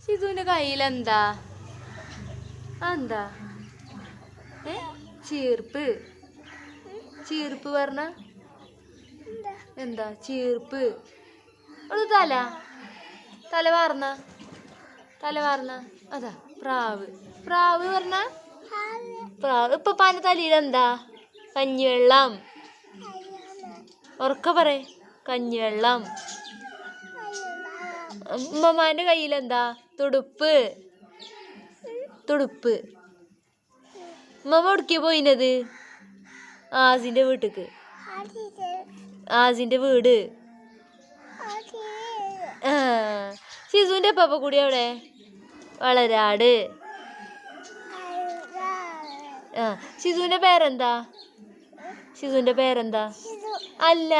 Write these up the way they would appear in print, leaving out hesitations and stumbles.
സിധുവിന്റെ കയ്യിലെന്താ? എന്താ? ചീർപ്പ്. ചീർപ്പ് പറഞ്ഞ എന്താ? ചീർപ്പ്. ഒരു തല. തല വാർന്ന. തല വാർന്ന. അതാ പ്രാവ്. പ്രാവ് പറഞ്ഞ പ്രാവ്. ഇപ്പൊ പാന തലയിലെന്താ? കഞ്ഞിവെള്ളം. ഉറക്ക പറ. കഞ്ഞിവെള്ളം. ഉമ്മമാന്റെ കയ്യിലെന്താ? തുടുപ്പ്. തുടുപ്പ്. ഉമ്മ എവിടേക്കാ പോയിനത്? ആസിന്റെ വീട്ടിക്ക്. ആസിന്റെ വീട്. സിസുവിന്റെ പപ്പ കൂടി എവിടെ? വളരാട്. സിസുവിന്റെ പേരെന്താ? സിസുവിന്റെ പേരെന്താ? അല്ല,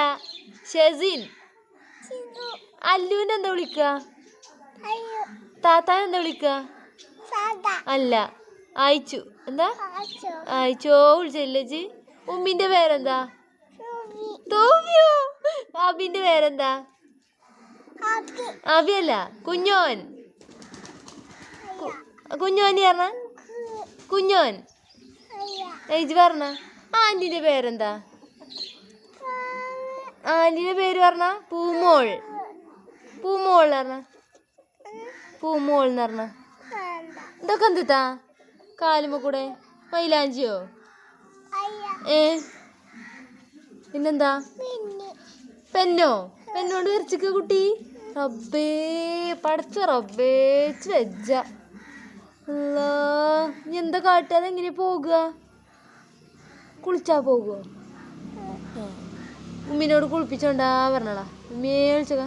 ഷെസിൻ. അല്ലുവിനെ എന്താ വിളിക്ക? താത്താൻ എന്താ വിളിക്ക? അല്ല, അയച്ചു. എന്താ? അയച്ചോ വിളിച്ചല്ലേച്ച്. ഉമ്മിന്റെ പേരെന്താ? തോമിയോ. അബിന്റെ പേരെന്താ? അബിയല്ല, കുഞ്ഞോൻ. കുഞ്ഞോൻ പറഞ്ഞ കുഞ്ഞോൻ. ഏജ് പറഞ്ഞ. ആന്റിന്റെ പേരെന്താ? ആന്റിന്റെ പേര് പറഞ്ഞ പൂമോൾ. പൂമോൾ പറഞ്ഞ. പൂമോൾ എന്ന് പറഞ്ഞ. ഇതൊക്കെ എന്തിത്താ? കാലുമ്പോ കൂടെ മൈലാഞ്ചിയോ? പിന്നെന്താ? പെന്നോ? പെന്നോണ്ട് വരച്ചിക്ക കുട്ടി. റബ്ബേ, പടച്ച റബ്ബേ, വെജ്ജ. ഇനി എന്താ കാട്ടുക? അതെങ്ങനെയാ പോകുക? കുളിച്ചാ പോകുമോ? ഉമ്മിനോട് കുളിപ്പിച്ചോണ്ടാ പറഞ്ഞടാ. ഉമ്മിയെ വിളിച്ചക.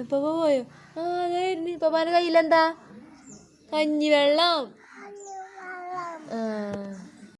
ഇപ്പൊ പോയോ? അതായിരുന്നു. ഇപ്പൊ കയ്യിലെന്താ? കഞ്ഞിവെള്ളം.